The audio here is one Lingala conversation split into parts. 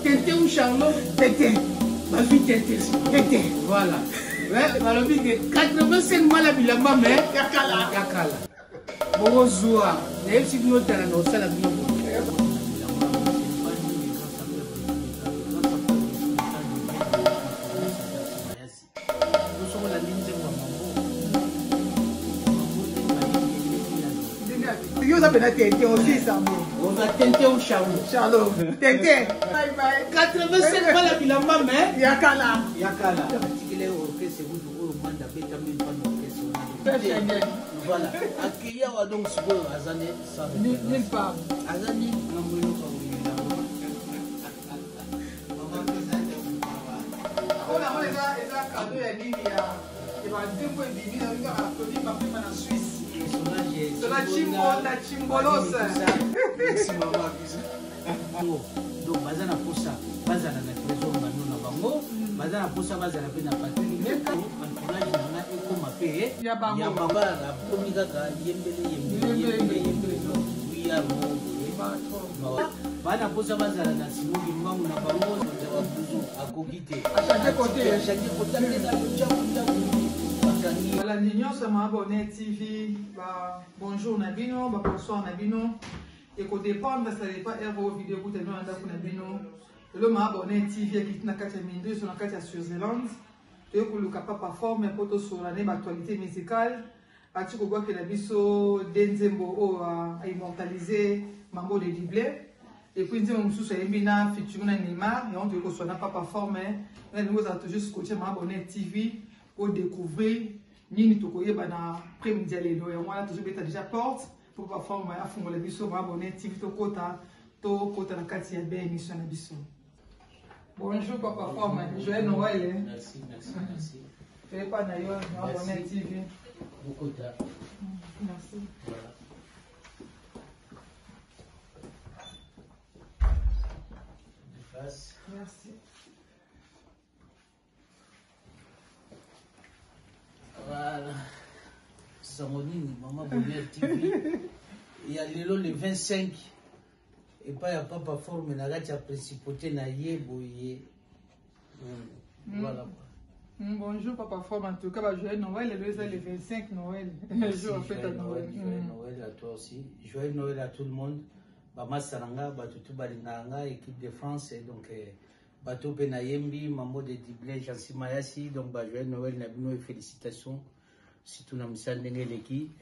Tété ou Charlot? Tété. Ma fille Tété. Tété. Voilà. Alors, 85 mois la bilamba, mais Yakala. Yakala. Bon, Zoua. N'est-ce que nous avons la bilamba? Vous avez Tété aussi, ça. On va Tété ou Charlot? Charlot. Tété. 85 mois la bilamba, mais Yakala. Yakala. Voilà. Akiya donc Sugo Azane Nulle part. Azani Nambulo donc bazana posa bazana na trésor manuna bango bazana posa bazana pe na patrie meka entourage na ekoma pe ya baba la komika ka yembele wiya mo bana posa bazana na simuki mbangu na bango za buzu akokite à chaque côté na voilà, l'union sur ma abonné TV. Bonjour Nabino, bonsoir Nabino. Et qu'au départ, ça n'est pas vos vidéos pour tenir un dafou Nabino. Le ma abonné TV qui est na katia mindri sur la katia sur Zélande. Et que le capable forme un poteau sur l'année d'actualité musicale. A-tu qu'on voit que la biso Denzembo a immortalisé Mambo de Diblé. Et puis nous sommes sur Embina featuring Neymar. Et on dit que soit n'a pas performé. Mais nous avons toujours scotché ma abonné TV. Pour découvrir Nini Tokoye bana après-midi les lois on a toujours déjà porte pour pas faire à fond le biso ma abonné TV to kota na kati ya ben émission na biso. Bonjour papa forme joyeux Noël. Merci. Fais pas na yo abonné TV. Bokota. Merci. Voilà. Merci. Voilà. Samonini, Maman Bonheur TV. Il y a le 25. Et pas il n'y a pas forme, mais il y a principauté na yeboye. Voilà. Bonjour papa forme, en tout cas, joyeux Noël, le 25 Noël. Jour en fait à Noël. Joyeux Noël à toi aussi. Joyeux Noël à tout le monde. Bama Saranga, Batutu Balinganga, équipe de France. Et donc, Bato Penayembi, Mambo de Diblé, Jansi Mayasi. Donc, joyeux Noël, Nabino et félicitations. Surtout dans le l'équipe.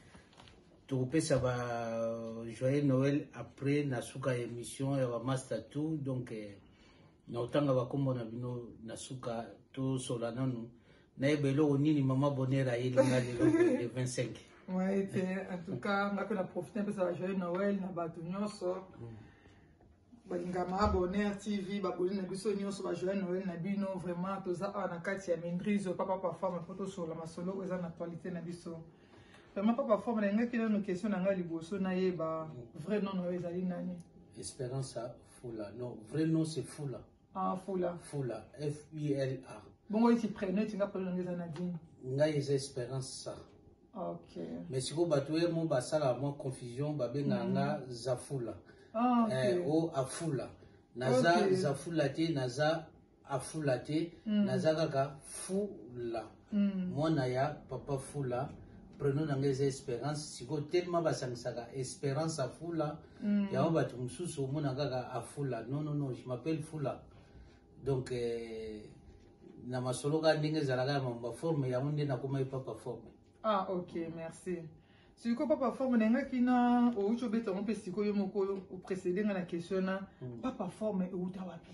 Tourpé, ça va joyeux Noël après Nasuka émission et Master tout. Donc, Nautanga va comme Nabino Nasuka tout Solanano. Naebelo Nini Maman Bonheur à le 25. Oui, en tout cas, on a profité un peu de la joyeux Noël, on a battu Balingama Bonheur TV, Baboli Nabiso Nyonso, joyeux Noël, Nabino, vraiment, tout ça, on a Katia Mindriz, papa parfois, ma photo sur la masolo, aux actualité Nabiso. Vraiment, papa parfois, on a une question dans la liboso, naïe, vrai nom, Noël, Zali Nani. Espérance Foula. Non, vrai nom c'est Foula. Ah, Foula. Foula. F-I-L-A. Bon, oui, tu prenais, tu n'as pas le nom de Zanadine. Nga les espérances ça. Ok. Mais si vous battez mon basala, mon confusion, babé nga Zafula. Ah, ok. O Afula. Naza Zafula te, Naza Afula te, Naza gaga Fula. Moi naya papa Fula. Prenons dans les espérances. Si vous tellement basansaga espérance à Fula, ya on batum sous mon gaga à Fula. Non, je m'appelle Fula. Donc na masologa ndenge zalaga mamba forme ya munde na kuma papa forme. Ah, ok, merci. Si vous papa forme, qui na au chobeta on peut si ko yomoko au précédent la question na papa forme ou tawapi.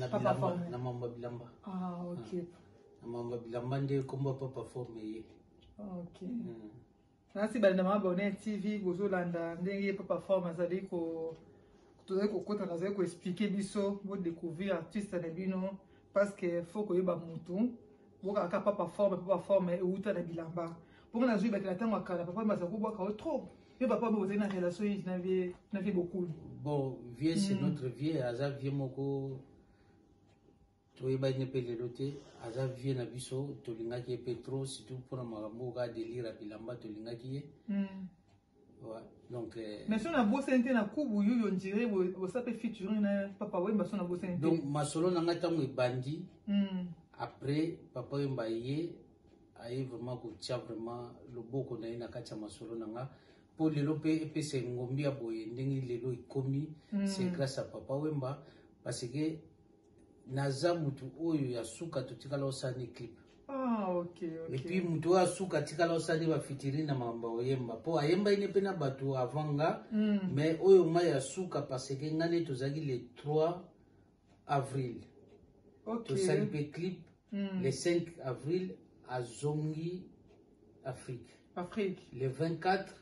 Papa forme na mamba bilamba. Ah, ok. Na mamba bilamba nde komba papa forme ye. Ok. Merci bana mamba Bonheur TV bozolanda ndenge papa forme azali ko toza ko kota na zali ko expliquer biso vous découvrir artiste na bino parce que faut ko yeba mutu boka ka papa forme ou ta na bilamba. Pour la jouer avec la temps, papa m'a dit trop. Mais papa m'a dit une relation, il n'avait beaucoup. Bon, vieux, c'est notre vieux. Aza vieux moko. Tu es bien payé l'autre. Aza vieux na biso. Tu l'inga qui est pétro. Si tu prends ma mouga délire à bilamba, tu l'inga qui est. Ouais. Donc mais si on a bossé na kubu yo on dirait vous savez featuring na Papa Wemba son a bossé. Donc ma solo na ngata mu bandi. Après Papa Wemba yé aye vraiment ko tia vraiment le boko na ina kacha masolo na nga pour le lope et c'est ngombi ya boye ndengi lelo ikomi c'est grâce à Papa Wemba parce que naza mutu oyo ya suka tutikala osani clip. Ah, ok. Et puis mutu wa suka tikala osani ba fitiri na mamba oyemba po ayemba ine pena batu avanga mais oyo ma ya suka parce que ngane tozaki le 3 avril. Ok. To sali pe clip le 5 avril à Zongi, Afrique. Le 24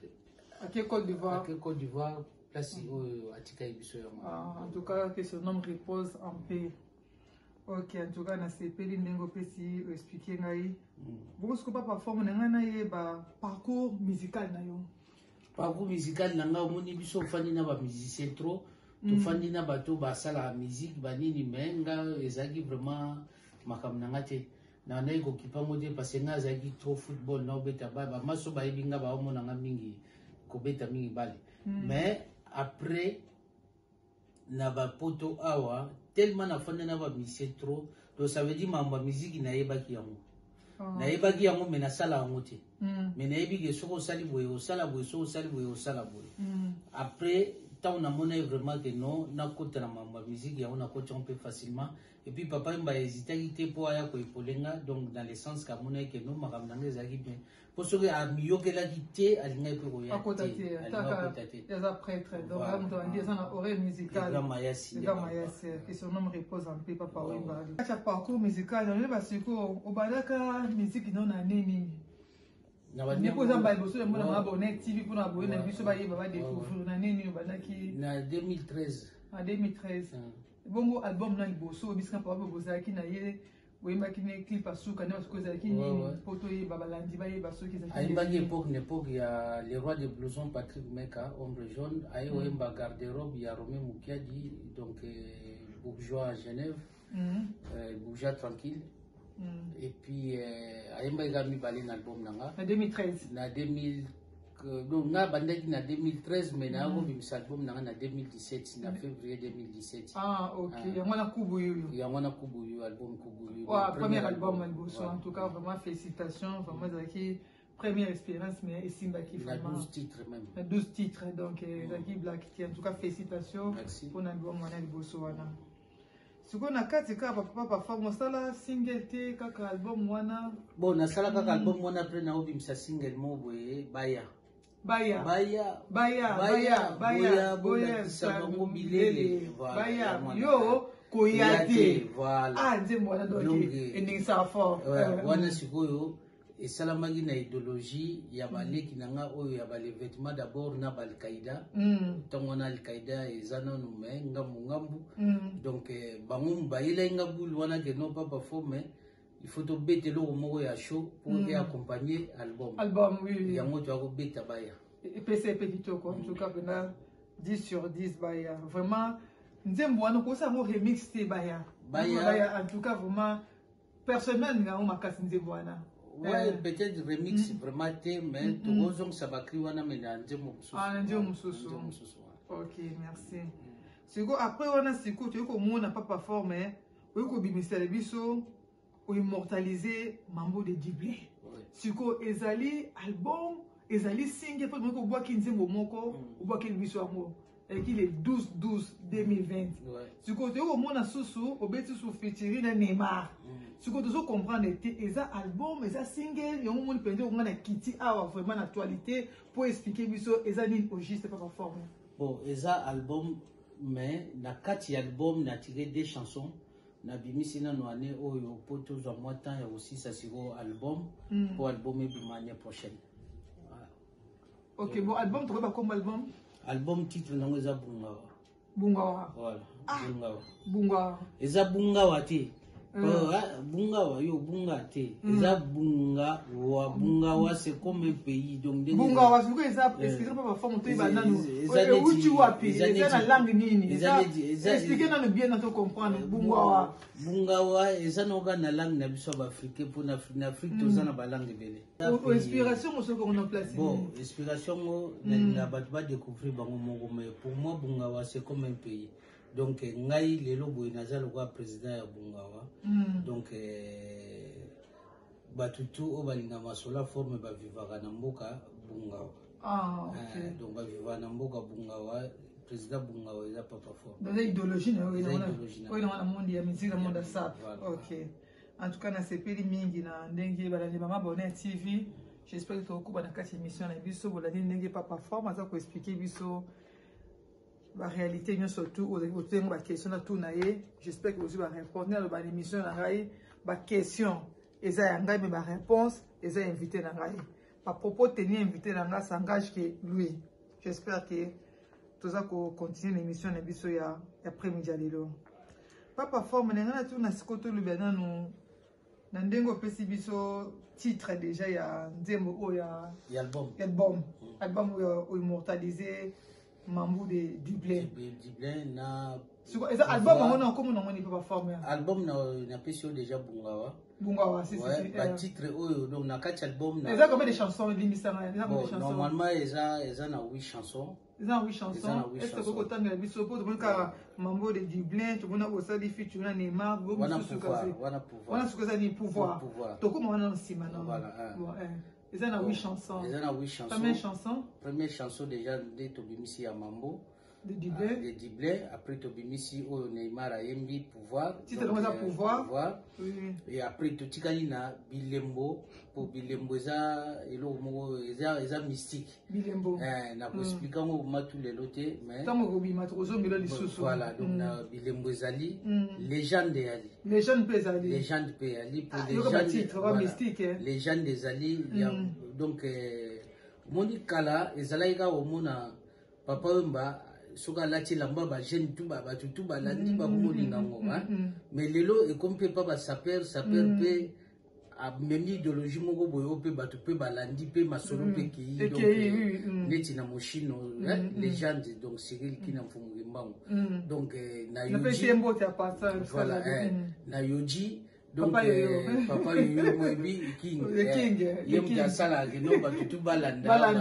à Côte d'Ivoire. À Côte d'Ivoire, place à Tikaïbiso. En tout cas, que ce nom repose en paix. Ok, en tout cas, na CP Lindengo Pessi expliquer ngai. Vous ce que pas performer na ba parcours musical na yo. Parcours musical na nga omoni biso fandi na ba musicien trop. To fandi na bato ba sala musique ba nini menga ezaki vraiment makamna te. Na na iko kipango te parce que nga zaki trop football na obeta ba maso ba ibinga ba omona nga mingi ko beta mingi bale. Mais après na ba poto awa tellement na fandi na ba musicien trop donc ça veut dire mamba musique na yebaki yango. Na yebaki yango mais na sala yango te. Mais na yebi ke soko sali boye o sala boye soko sali boye o sala boye. Après tant na mona vraiment que non na kota na mamba musique yango na kota on peut facilement et puis Papa m'a hésité à quitter pour aller à Koipolenga donc dans le sens que mon que non ma ramène les aguilles bien pour ce que à mieux que la quitter à l'ingé pour y à côté il y a prêtre donc là on doit dire ça na oreille musicale et son nom repose en paix Papa Wemba à parcours musical on est parce que au balaka musique non na nini ni ko zamba boso le mona abonné TV pour abonné na biso ba yeba ba découvrir na nini banaki na 2013 en 2013 bongo album na liboso bisika pa bozaki na ye boyemba ki ne clip asuka na parce que zaki ni poto ye babalandi ba ye baso ki zaki ayemba ki époque ya le roi de blouson Patrick Meka ombre jaune aye oyemba garde-robe ya Romain Mukiadi donc bourgeois à Genève bourgeois tranquille. Et puis ayemba igami bali na album nanga en 2013 na 2000 donc nga bandaki na 2013 mais na ko bimisa album nanga na 2017 na février 2017. Ah ok yango na kubu yuyu album kubu yuyu premier album alboso en tout cas vraiment félicitations vraiment zaki première expérience mais esimba ki vraiment 12 titres même 12 titres donc zaki black en tout cas félicitations pour l'album wana alboso wana. Siko na kati ka papa famo sala single te kaka album wana bon na sala kaka album wana après na obimisa single mo boye baya sabango bilele baya yo koyate voilà nzembo wana donc ending sa fort wana sikoyo esalamaki na idéologie ya baleki nanga oyo ya bale vêtements d'abord na Al-Qaïda ntango na Al-Qaïda eza nanu me ngambu donc bango bayela ngabu wana ke non pas parfois mais il faut tobete loko moko ya show pour accompagner album oui yango to akobeta baya PCP kitoko en tout cas pena 10 sur 10 baya vraiment nzembo wana ko sa mo remix te baya en tout cas vraiment personnellement nga o makasi nzembo wana. Ouais, peut-être remix vraiment te mais tout ça va crier wana mais nzembo mususu. Ah nzembo mususu. OK, merci. Siko après wana siko tu ko mona papa fort mais ko bimisa biso o immortaliser Mambo de Diblé. Siko ezali album ezali single pour moi ko bois ki nzembo moko o bois ki biso amo et qui est 12/12/2020. Siko tu ko mona susu obeti su featuring na Neymar. Ce que tu comprends, c'est un album, c'est un single, il y a un moment où on a quitté vraiment l'actualité pour expliquer biso et ça n'est pas juste pas forme. Bon, c'est un album mais na 4 albums na tiré des chansons na bimisi na noane oyo poto za motan ya aussi ça siro album pour album et l'année prochaine. Voilà. OK, bon album tu vois comme album? Album titre nango eza Bungawa. Bungawa. Voilà. Bungawa. Eza Bungawa te. Bungawa, yo bunga te. Eza bungawa c'est comme un pays donc bungawa c'est quoi ça expliquer pas forme to ibana no. Uchi wapi? Eza na langue nini? Expliquer na le bien na to comprendre bungawa. Bungawa eza no ga na langue na biso ba africain pour na Afrique toza na ba langue belé. Inspiration mo soko on a placé. Bon, inspiration mo na ba découvrir bango mongo mais pour moi bungawa c'est comme un pays. Donc ngai lelo boy nazalo kwa président ya bungawa. Donc batutu o balinga masola forme ba vivaka na mboka bungawa. Donc ba vivaka na mboka bungawa président bungawa eza papa fort. Donc idéologie na oui na monde ya musique na monde ça. OK. En tout cas na sepeli mingi na ndenge balandi mama Bonnet TV. J'espère que tu as beaucoup de émission na biso bolandi ndenge papa fort maza ko expliquer biso la réalité bien surtout aux questions à tout naïe. J'espère que vous allez répondre à l'émission la question et ça mais ma réponse et ça invité dans pas propos tenir invité dans s'engage que lui. J'espère que tout ça continue l'émission na biso ya après-midi lelo. Papa forme na tout na sikoto le bana nous na ndengo pesi biso titre déjà ya nzembo o ya album immortalisé Mambo de Dublin. Dublin na. C'est album on a comme on peut pas former. Album na pesi déjà bungawa. Bungawa c'est ba titre oyo donc na quatre album na. Ils ont combien de chansons limisana? Normalement ils ont 8 chansons. Ils ont 8 chansons. Est-ce que vous tangez biso pour donc Mambo de Dublin, tu vois aussi des featuring na Neymar, wana pouvoir. Ni pouvoir. To comme on a aussi maintenant. Voilà. Ils ont 8 chansons. Ils ont 8 chansons. Première chanson déjà de Tobimisi à Mambo. De Dublin. De Dublin. Après Tobimisi au Neymar à Yembi pouvoir. Titre de pouvoir. Oui. Et après Totikali na Bilembo. Pour Bilembo eza mystique. Bilembo. Na pour expliquer moi tous les lotés mais. Tant robi matrozo mila lisusu. Voilà donc na Bilembo zali légende ali. Légende pe zali. Légende pe ali pour légende mystique. Légende des ali donc moni kala ezalaika omona papa mba soka lati lamba ba jeune tuba ba tuba landi ba molinga ngoma mais lelo e comme pas ba saper pe a même idéologie moko boyo pe ba pe balandi pe masolo pe ki donc neti na moshino légende donc Cyril Kina Mfumu Mbango donc na yoji voilà na yoji donc papa yoyo moyebi king yem ya sala que no ba tout balanda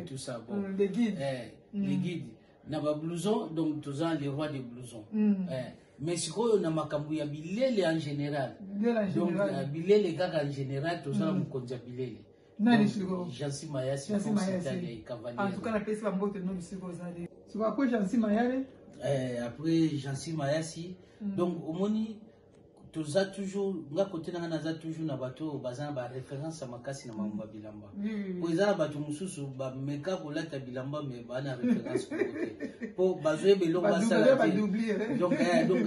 tout ça bon les guides na ba blouson donc tous les rois des blousons mais sikoyo na makambu ya bilele en général donc bilele kaka en général tous ça mukonza bilele nani siko Jansi Mayasi en tout cas la pesi ba mbote no bisiko zali siko après Jansi Mayale après Jansi Mayasi donc omoni toza toujours nga côté na za toujours na bato bazana ba référence à makasi na mamba bilamba po ezala bato mususu ba meka ko lata bilamba mais bana référence po bazwe belo basala donc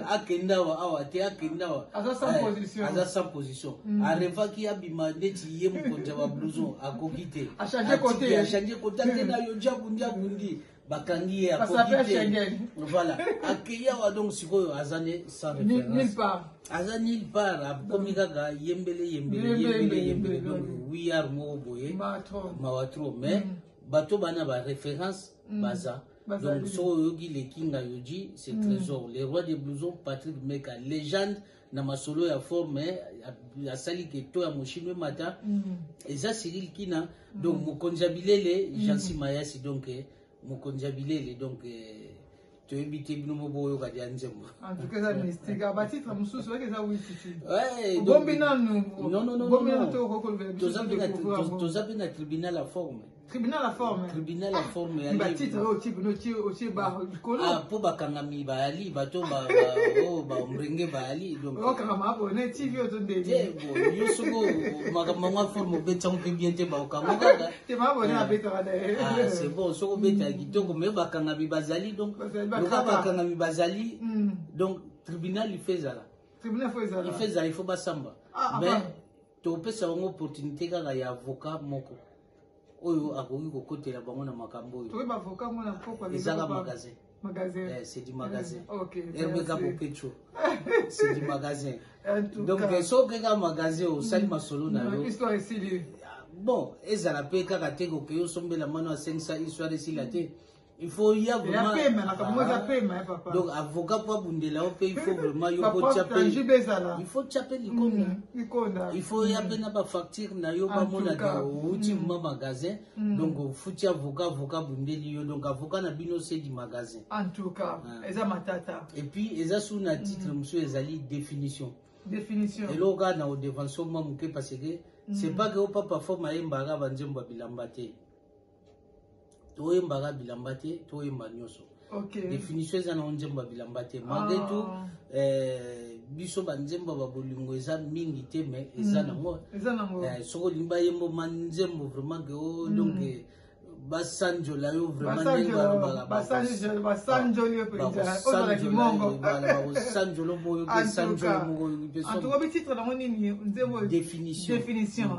akenda wa awa te akenda wa aza sans position a reva ki abima ndeti ye mukonja wa blouson akokite a changer côté na yo jabundi bakangi ya kokite voilà akeya wa donc sikoyo azane sans référence aza nulle part comme gaga yembele donc we are mo boye mawatro mais bato bana ba référence baza donc so yogi le kinga yoji c'est trésor les rois des blousons Patrick Meka légende na masolo ya forme ya sali ke to ya moshino mata eza Cyril Kina donc mokonjabilele Jansi Mayasi donc mokonjabilele donc tu éviter bino moboyo ka dia nzembo en tout cas ça mystique ba titre mususu ba keza wititi bombina non bombina to ko to zapena tribunal la forme tribunal la forme ba titre o type no ti o ti ba kolo po bakangami ba ali bato ba mrenge ba ali donc o kanga mabo ne TV o to ndeli yo soko makamanga forme beta on bien te ba okanga te mabo ne abeta ah c'est bon soko beta kitoko me bakangami bazali donc bakangami bazali donc tribunal il fait ça il faut basamba mais to pesa une opportunité kaka ya avocat moko oyo akoki kokotela bango na makambo oyo to ba avocat mona poko ezaka magasin Magasin. C'est du magasin. Ok. C'est du magasin. Donc, si on a un magasin au sein de solo, histoire ici. Bon, et ça la paix quand tu as sombre la mano à 500 histoire ici la tête. Il faut y avoir vraiment. Donc, avocat pour Bundela, il faut vraiment il faut taper il faut y avoir une facture na yo pas mon au magasin. Donc, il faut avocat Bundeli donc avocat na bino c'est du magasin. En tout cas, eza matata. Et puis, eza sous na titre monsieur ezali définition. Définition. Et là, on a au défenseur mamouké parce que c'est pas que au papa faut maïmbaga banzemba bilambate. Toi mbaga bilambate, toi mbanyoso. Ok. Définition eza na onzemba bilambate. Malgré tout, biso banzemba babolingo eza mingi te mais eza nango. Eza nango. Soko limba yembo manzembo vraiment que oh donc basanjo la yo vraiment basanjo yo penza oza ki mongo basanjo lo boyo ke sanjo mongo en tout cas bi titre na moni ni nzembo définition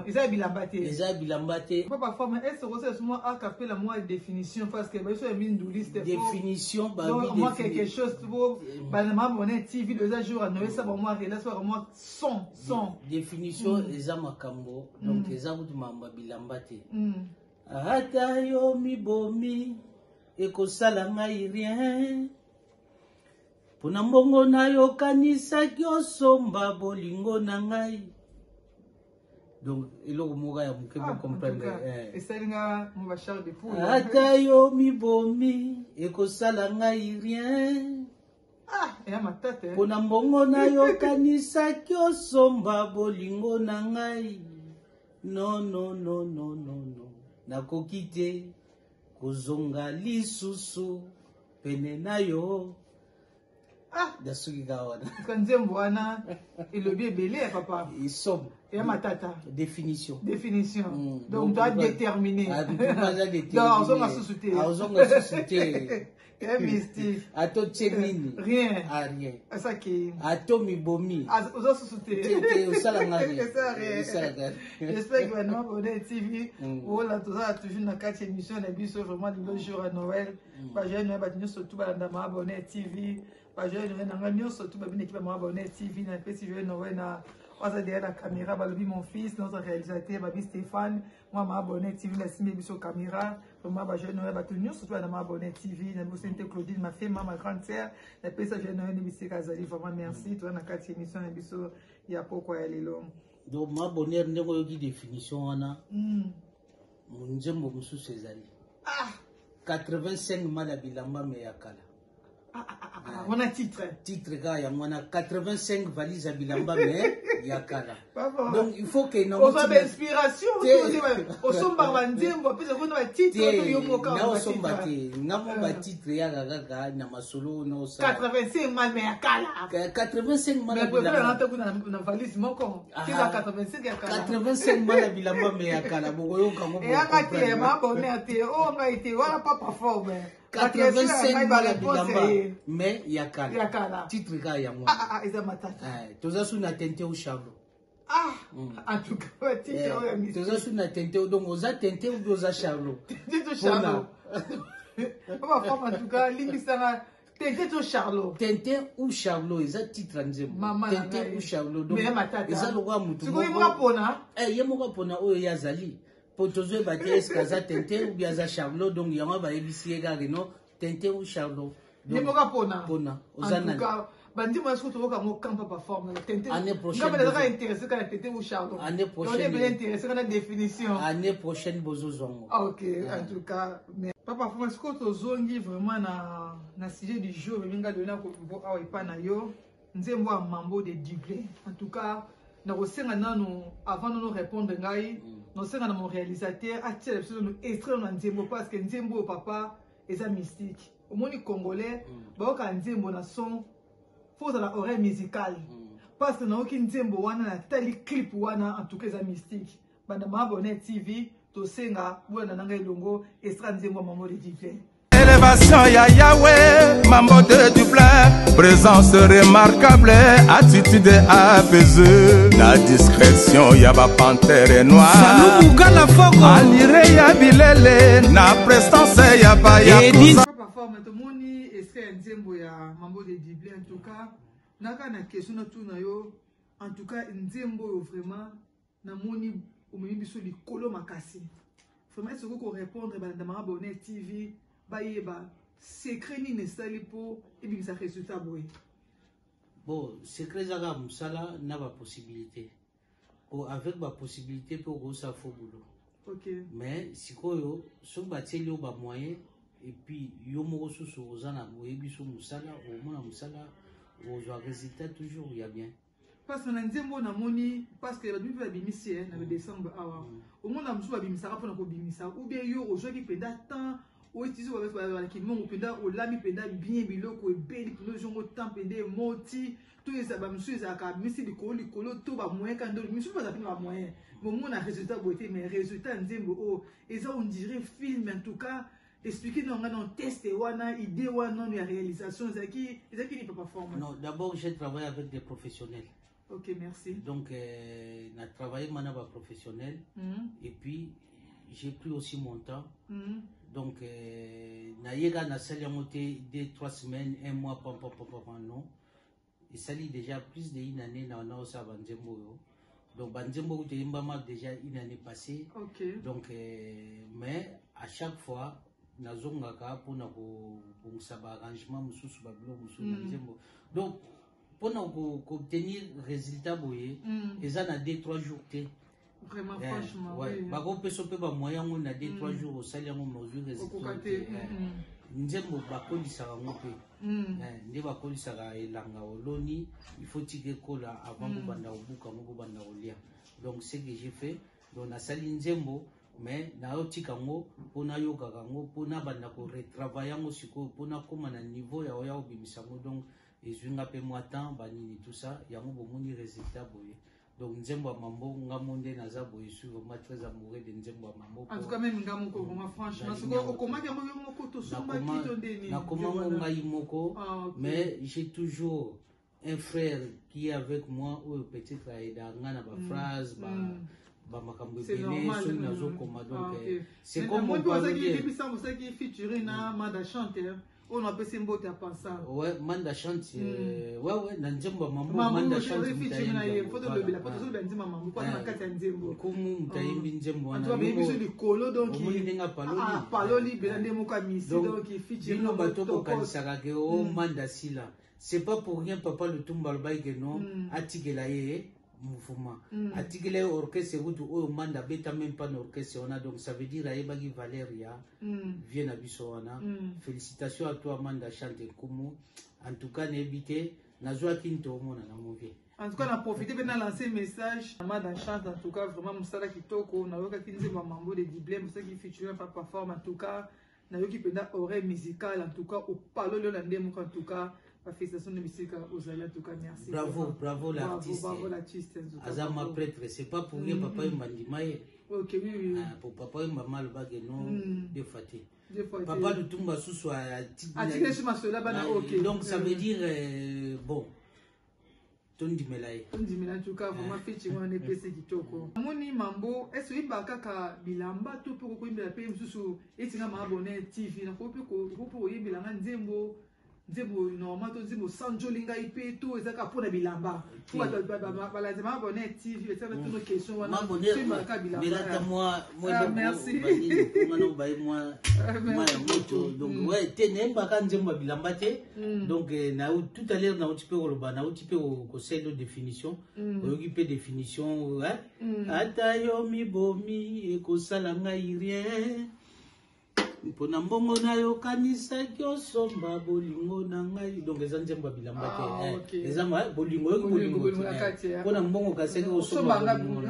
eza bilambate papa forme est ce que moi a capé la moi définition parce que ba so mine douliste définition ba oui moi quelque chose pour ba na abonné TV deux jours à Noël ça ba moi relation ba moi son définition eza makambo donc eza butu mamba bilambate ata yo mibomi ekosala ngai rien pona mbongo na yo kanisaki osomba bolingo na ngai donc eloko moko ya moke po comprendre esalinga mo ba charles de fou ata yo mibomi ekosala ngai rien ya matata pona mbongo na yo kanisaki osomba bolingo na ngai non nakoki te kozonga lisusu pene na yo dasuki kawana kanzembo wana elobi ebele ya papa isomme ya matata définition donc tu as déterminé donc ozonga susu te quel mystique ato tchenini rien ça qui ato mibomi ozo susu te osala ngari j'espère que maintenant Bonnet TV voilà tout ça toujours na quatre émissions na biso vraiment le jour à Noël ba jeune ba tinyo surtout ba ndama Bonnet TV ba jeune na nganyo surtout ba bine ki ba Bonnet TV na pesi jeune Noël na oza derrière la caméra ba lobi mon fils notre réalisateur ba Stéphane moi ma Bonnet TV na simé biso caméra vraiment ba jeune Noël ba tinyo surtout ba na Bonnet TV na biso Sainte Claudine ma femme ma grande sœur na pesi jeune Noël ni bisika zali vraiment merci toi na quatre émissions na biso ya pourquoi ya lelo. Donc ma bonheur ndeko yoki définition wana munzembo mususu ezali 85 mala bilamba me yakala on a titre ka ya mwana 85 valise bilamba me yakala donc il faut que on a inspiration au somba banzembo puis on a titre yo moka na osomba te ngamo ba titre ya gaga na masolo no sa 85 mal me yakala 85 mala bilamba na valise moko kiza 85 yakala 85 mala bilamba me yakala boko yo kango et akati ma bonne te o ngaite wala papa forme 85 mala bilamba mais yakala titre ka ya mwana eza matata toza suna tente au chablo en tout cas titre ya miso toza suna tente donc oza tente ou oza chablo titre chablo papa forme en tout cas limbisanga tente to charlo tente ou charlo eza titre nzembo tente ou charlo donc eza lokwa mutu siko yimoka pona yemoka pona oyo yazali potozo bate eskaza tente ou bien za charlo donc yama ba ebisi ga reno tente ou charlo yemoka pona ozana en tout cas bandi moi est-ce que tu vois comment camp pas forme tente année prochaine ngaba ndaka intéressé quand tente ou charlo année prochaine on est bien intéressé quand la définition année prochaine bozo zongo OK en tout cas mais papa forme est-ce que tu zongi vraiment na sujet du jour minga dona ko bo awa ipana yo nzembo a mambo de Dublin en tout cas na kosenga nano avant de nous répondre ngai no senga na mon réalisateur atie nous extrait na nzembo parce que nzembo papa eza mystique au moni congolais ba ka nzembo na son faut dans la oreille musicale parce que na oki nzembo wana na tali clip wana en tout cas eza mystique banda ma Bonnet TV to senga bwana nanga elongo extrait nzembo mambo de Dublin. Élévation ya Yahweh, mambo de Dublin, présence remarquable, attitude apaisée, la discrétion ya ba panthère noire, salut Bugala Fogo, alire ya bilele, na prestance ya ba ya Papa forme to moni est-ce que naka na question na tout na yo en tout cas nzembo yo vraiment na moni omemi biso likolo makasi vraiment est-ce que ko répondre ba ndama abonné TV ba yeba secret ni nesali po ebimisa résultat boy. Bon, secret zaga musala na ba possibilité. Avec ma possibilité pour ça faut boulot. OK. Mais sikoyo so bateli yo ba moyen et puis yo mo sous ozana boyebi so musala au moins musala au résultat toujours il y a bien. Parce que nzembo na moni parce que la demi va bimisi na décembre awa. Au moins na musu ba bimisa ka pona ko bimisa ou bien yo o joki penda temps o utiliser ba ki mo penda o lami penda bien biloko e beli penda jongo temps penda moti tout ça ba musu za ka bimisi likolo to ba moyen ka ndo musu ba zapina ba moyen. Bon mon a résultat beauté mais résultat nzembo o et ça on dirait film en tout cas expliquer non non test wana idée wana la réalisation zaki ni pas forme. Non, d'abord j'ai travaillé avec des professionnels. OK, merci. Donc na travaillé avec des professionnels et puis j'ai pris aussi mon temps. Donc na yega na sali monté 2-3 semaines, 1 mois non. Et ça lit déjà plus d'une année na on ça banzembo yo. Donc banzembo te imbama déjà une année passée. OK. Donc mais à chaque fois nazongaka pona ko saba arrangement mususu babilo mususu nzembo. Donc pour obtenir résultat boye eza na 2-3 jours té vraiment franchement ouais ba ko peso pe ba moyen on a 2-3 jours au sali ngo mesure résultat nzembo ba kolisa ngo pe ndi ba kolisa ga elanga oloni il faut tirer kola avant ko banda obuka ngo banda olia. Donc ce que j'ai fait donc na sali nzembo mais na otika ngo pona yoga ngo pona banda ko retravailler ngo siko pona koma na niveau ya oya obimisa ngo. Donc et je n'ai moi temps banini tout ça il y a un bon résultat boye. Donc nzembo mambo ngamonde naza boye sur moi très amoureux de nzembo mambo. En tout cas même ngamoko vraiment franchement parce que comment que moko to somba ki to ndeni na comment ngai moko mais j'ai toujours un frère qui est avec moi ou peut-être aida ngana ba phrase ba makambo bene so nazo koma. Donc c'est comme on peut dire depuis ça vous qui featuring na mada chanteur. On a appelé Mbote à penser. Ouais, Manda chante. Ouais, Nanjemba Mambo, Manda chante. Photo de la photo de Nzemba Mambo. Quoi, na kati Nzembo. Kumu mtaimbi Nzembo. On doit bien sur le colo donc. Paloli, Belande Moka Misi donc il feature. Bino batoko kanisaka ke o Manda sila. C'est pas pour rien papa le tumba le baï que non. Atigela ye. Mouvement atigele orchestre ou au manda beta même pas orchestre on a. Donc ça veut dire ayebagi Valeria vient à Bissona. Félicitations à toi Manda chante kumu en tout cas n'ébité nazwa kinto mona na movie. En tout cas on a profité de lancer message Manda chante en tout cas vraiment musala kitoko na yoka kinzema mambo de diblème ça qui feature pas performe en tout cas na yoki penda oreille musicale en tout cas au palo le landem en tout cas. Félicitations de musique aux allées en tout cas merci. Bravo l'artiste. Bravo l'artiste. Azama prêtre, c'est pas pour rien papa Mandimaye. OK oui. Pour papa Mama le bague non de faté. Papa le tumba sous soit atigé sur ma cela bana OK. Donc ça veut dire bon. Tondi Melaye. Tondi Melaye en tout cas vraiment featuring on EPC kitoko. Moni mambo est-ce que bakaka bilamba to pour ko imbela pe mususu etinga ma abonné TV na ko pe ko yibila nzembo. Nzembo normalement to nzembo sanjolinga ipe to ezaka pona bilamba pour balazima abonné TV ça va toutes nos questions wana c'est marqué bilamba moi merci ngano baye moi moto donc ouais tenemba ka nzembo bilamba te donc na tout à l'heure na otipe koloba na otipe ko selo définition okipe définition ata yo mibomi ekosala ngai rien mpona mbongo na yo kanisa kyosomba bolingo na ngai. Donc eza nzembo bilamba te eza bolingo yo bolingo mpona mbongo kaseki osomba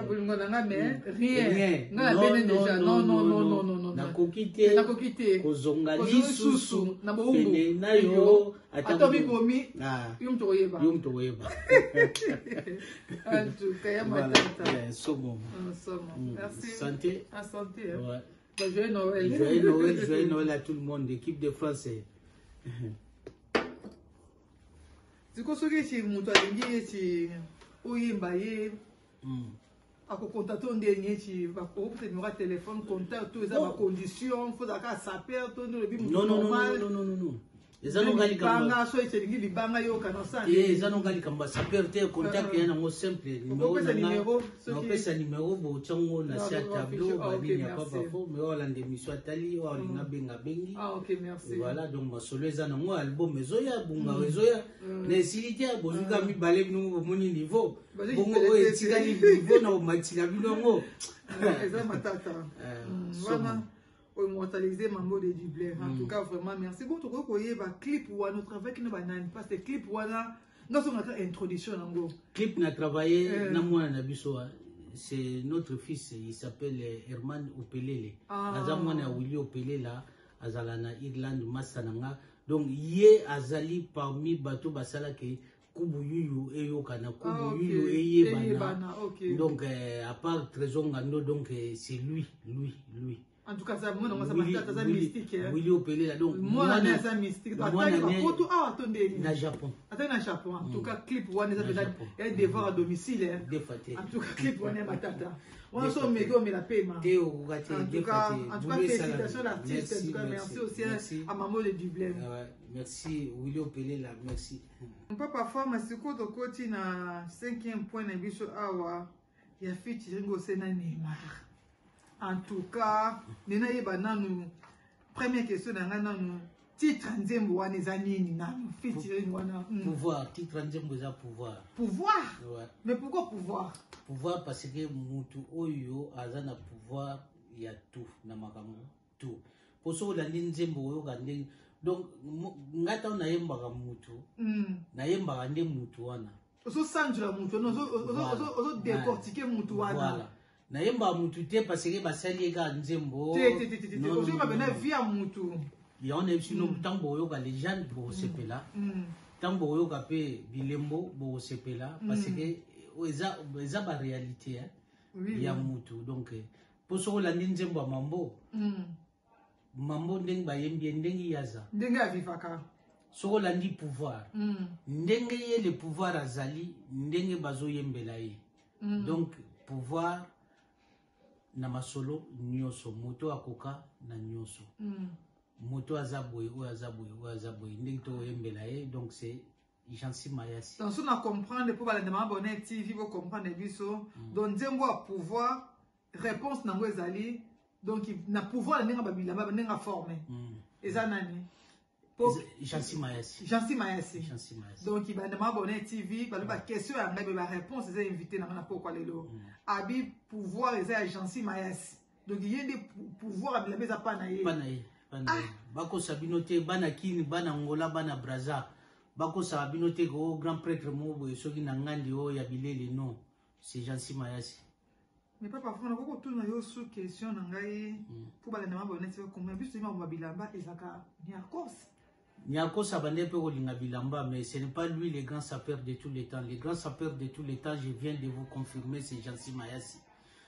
bolingo na ngai mais rien na bene déjà non nakoki te kozonga lisusu pene na yo ata bibomi yo mto oyeba en tout cas ya matata somo merci santé ouais. Joyeux Noël à tout le monde, l'équipe de France. C'est quoi ce que c'est mon alingi c'est oyemba ye ako contacter ndenge ci va peut-être me téléphone contact tout ça ma condition faut d'accord saper tout le bim non eza no ngali kamba so etelingi libanga yo kana sa eza no ngali kamba ça perdre contact ya nango simple numéro na pesa numéro bo chango na sa tableau ba ni ya papa fo mais wala ndemiso atali wa linga benga bengi. OK, merci. Voilà, donc masolo eza nango album ezoya bunga ezoya na silité bozuka mi balé no moni niveau bongo oyo etikali niveau na matila bilongo eza matata. Voilà. Immortaliser Mambo de Dublin. En tout cas, vraiment, merci beaucoup. Vous voyez, clip ou notre travail qui nous banane parce que clip ou nous sommes en introduction. Clip n'a travaillé c'est notre fils, il s'appelle Herman Opelele. Azamwana Willy Opelele azalana Irlande Massananga. Donc yé azali parmi bateau basala ke kubu yuyu eyo kana kubu yuyu eye bana. Donc à part Trésor Ngando, donc c'est lui. En tout cas, ça c'est mystique. Willy Opelele donc moi c'est mystique. Attendez, na Japon. Attendez, Japon. En tout cas, clip one est devoir à domicile. En tout cas, clip one est matata. On s'en met comme la paiement. En tout cas, félicitations à l'artiste. Merci aussi à Mambo de Dublin. Merci Willy Opelele, merci. On peut parfois masiko to koti na 5e point na biso awa ya featuring au Sénat Neymar. En tout cas, nena yeba nanu première question na nanu titre nzembo wana ezanini nanu featuring wana pouvoir titre nzembo za pouvoir. Pouvoir? Ouais. Mais pourquoi pouvoir? Pouvoir parce que mutu oyo azana pouvoir ya tout na makambo tout. Poso la nzembo oyo kande donc ngata na yemba ka mutu na yemba kande mutu wana. Oso sanjula mutu oso décortiquer mutu wana. Voilà. Na yemba mutu te parce que basali ka nzembo ozo ka bena via mutu ya on sino tambo oyo ka légende bo sepela tambo oyo ka pe bilembo bo sepela parce que eza ba réalité ya mutu donc poso la nzembo mambo mambo ndenge ba yembi ndenge yaza ndenge avivaka soko landi pouvoir ndenge ye le pouvoir azali ndenge bazo yembela ye donc pouvoir na masolo nyoso moto akoka na nyoso moto azaboye ou azaboye ndenge to yembela ye donc c'est Jansi Mayasi. Donc on a comprendre pour la demande abonné TV vous comprendre biso donc nzembo a pouvoir réponse nango ezali donc na pouvoir ndenge babilamba ndenge formé eza nani Jansi Mayasi. Donc il va demander abonné TV ba question ya ngabe ba réponse est invité na pourquoi lelo abi pouvoir eza Jansi Mayasi. Donc il y a des pouvoirs abilamba za pa na ye bako sabinote bana kini bana ngola bana braza bako sabinote ko grand prêtre mobo soki na ngandi o ya bilele non c'est Jansi Mayasi. Mais pas parfois on a beaucoup tourner yo sous question na ngai pour ba demander abonné TV combien plus ma babilamba ezaka Niakos. Niakos abande pe kolinga bilamba mais ce n'est pas lui le grand sapeur de tous les temps. Le grand sapeur de tous les temps, je viens de vous confirmer, c'est Jansi Mayasi.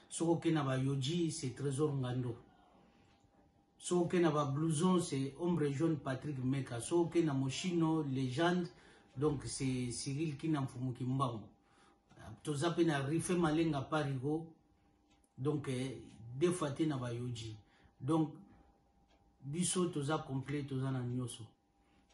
Soko kena ba yoji c'est Trésor Ngando. Soko kena ba blouson c'est Ombre Jaune Patrick Meka. Soko kena moshino légende donc c'est Cyril Kinamfumu Kimbango. Toza pe na rife malenga parigo donc deux fois na ba yoji. Donc biso toza complet toza na nyoso.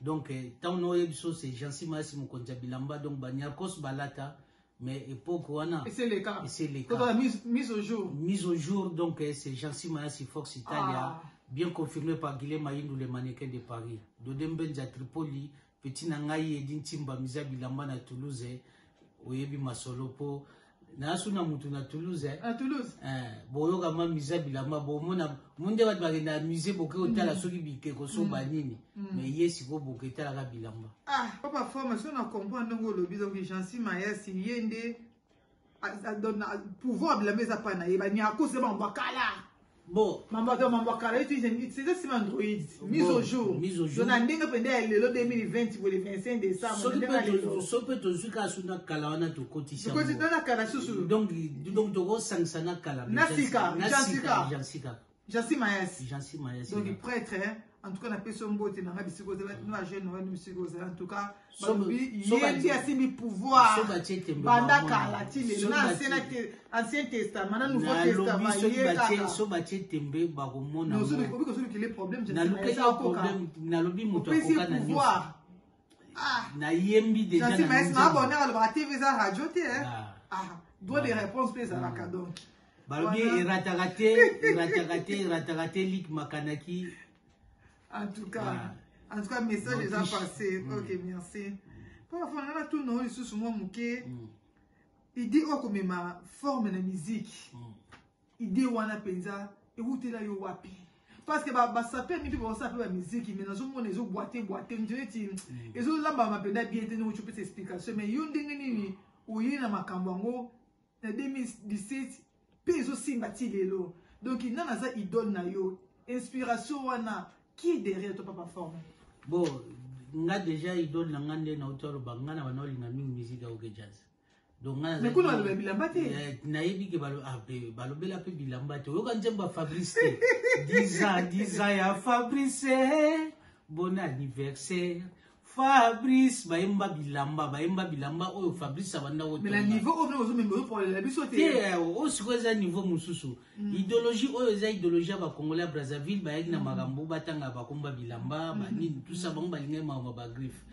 Donc tant no biso c'est Jansi Mayasi mo konja bilamba donc ba Niakos balata mais époque wana et c'est le cas. Quand on a mise au jour. Mise au jour donc c'est Jansi Mayasi Fox Italia bien confirmé par Guilhem Mayindou le mannequin de Paris. Dodembenja Tripoli petit nangai edin timba miza bilamba na Toulouse oyebi masolo po na suna mutu na Toulouse à Toulouse boyo kama miza bilamba bo mona munde wat bagenda musée boke otala soki bike ko so banini mais yesi ko boke tala ka bilamba papa formation na comprendre ngo lobi donc Jansi Mayasi yende a pouvoir bilamba za pana ye ba Niakos se ba mbakala bon Mambakala c'est ça c'est Android mise au jour donc ndenge pende lelo 2020 pour le 25 décembre so peut to suka suna kala wana to kotisa ko ti na kala susu donc to sangsana kala Nasika Jansi Mayasi donc prêtre en tout cas na peso mbote na nga bisiko za na jeune wa bisiko za en tout cas yebi asimi pouvoir banda kala tile na ancien testament na nouveau testament yeka so batie tembe ba ko mona no so ko so que les problèmes na luka problème na lobi muto akoka na nyonso na yembi déjà na mais na abonné à la TV za radio te droit de réponse pesa la cadeau balobi eratakate lik makanaki. En tout cas, message déjà passé. Ok, merci. Parfois, on a tout non, sous moi mouké. Il dit oh comme ma forme de musique. Il dit wana penza et où t'es là yo wapi. Parce que bah ça peut même pas ça peut la musique mais dans ce monde ils ont boité on dirait ils ont là ma penda bien tenu tu peux explication mais yo ndenge nini oyi na makambango na 2017 peso simbati lelo. Donc il n'a pas ça idole na yo inspiration wana. Qui est derrière toi papa forme? Bon, nga déjà idole na ngande na auteur banga na banoli na musique au jazz. Donc nga mais kuna le bilamba te. Na yebi ke balo bela pe bilamba te. Yo kanjemba Fabrice. 10 ans ya Fabrice. Bon anniversaire. Fabrice baimba bilamba oyo Fabrice abanda woto. Mais le niveau ozo même pour la bisote. O sikoza niveau mususu. Idéologie oyo za idéologie ba Congolais Brazzaville ba yaki na magambo batanga ba komba bilamba ba nini tout ça bango balinga ba griffe.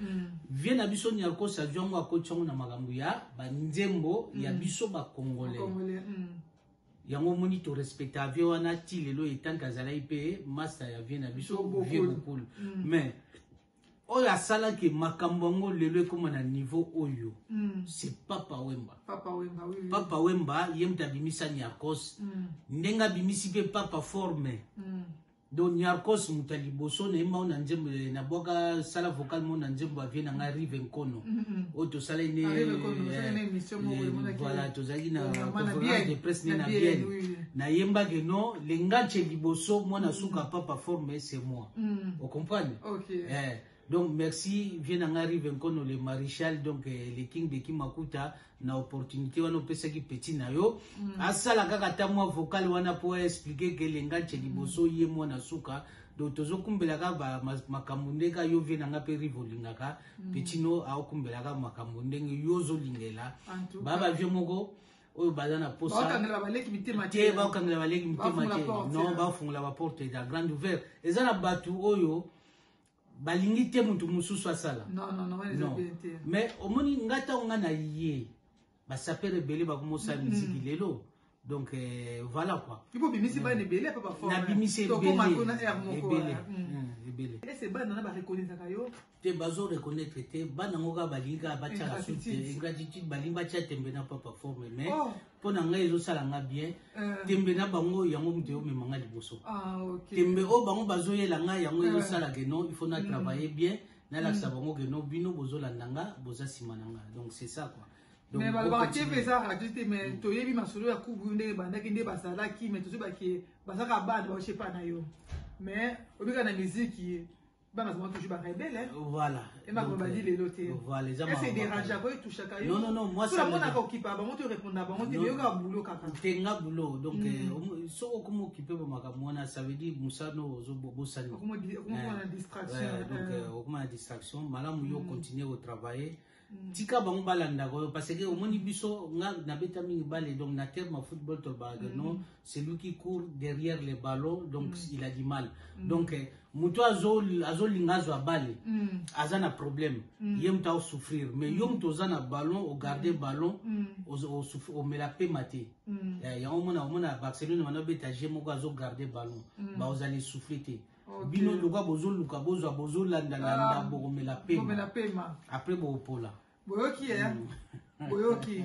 Vient na biso ni alko sa jongo akochongo na magambo ya ba nzembo ya biso ba Congolais. Yango moni to respecta vie wana ti lelo etanka zala ipe master ya vie na biso vie beaucoup. Mais oyo asala ke makambongo lelo ekoma na niveau oyo c'est Papa Wemba oui. Papa Wemba yemta bimisa Nyarkos ndenga bimisi pe Papa Forme donc Nyarkos mutali boso na yemba na nzembo na boka sala vocal mo na nzembo avie na nga Rive Nkono oto sala ne voilà to zaki na conférence de presse na bien na yemba que non lengache liboso mo na suka Papa Forme c'est moi vous comprenez? OK. Donc merci vient en arrive Nkono le maréchal donc le king de Kimakuta na opportunité wana pesa ki petit na yo asala kaka tamwa vocal wana pour expliquer que lenga cheliboso ye mwana suka donc tozo kumbela ka ba makambo ka yo vient nga pe rivolinga ka petit no a kumbela ka makambo ndenge yo zo lingela baba vie moko oyo bazana posa bakangela baleki mitema te bakangela baleki mitema te non ba fungula ba porte da grande ouverte ezana batu oyo balingi te mutu mususu asala non mais omoni ngata onga na ye basapere belé bakomosa musique lelo donc voilà quoi il faut bimisi ba ne belé papa fort na bimisi belé et c'est ba na ba reconnaître kayo te bazo reconnaître te bana ngoka balinga bacha la suite ingratitude balimba cha tembe na Papa Forme mais pona ngai ezo sala nga bien tembe na bango yango mutu yo memanga liboso tembe o bango bazo yela nga yango ezo sala que non il faut na travailler bien na la sabongo que non bino bozo landanga boza simananga donc c'est ça quoi. Donc, mais bah tu fais ça juste mais to yebi masolo ya kubu ndenge bandaki nde basala ki mais to ba ki basaka bad ba je sais pas na yo mais obika na musique bana zama toujours ba rebelle voilà et ma ba dit les lotés voilà les ama c'est dérange quoi tout chaka yo non moi ça me na ko kipa ba mo te répondre ba mo te yo ka boulot kaka tenga boulot donc so ko mo kipe ba makamona ça veut dire musano ozo bosani comment na distraction donc comment la distraction malamu yo continuer au travailler tika bango balanda ko parce que au moni biso nga na beta mingi balé donc na terme football to ba non c'est lui qui court derrière les ballons donc il a du mal donc muto azo lingazo balé azana problème yem ta souffrir mais yom to zana ballon au garder ballon au souffrir au melape maté ya omona Barcelone wana beta jemo ko azo garder ballon ba vous allez souffrir bino luka bozo landa bokomela pema après bopola boyoki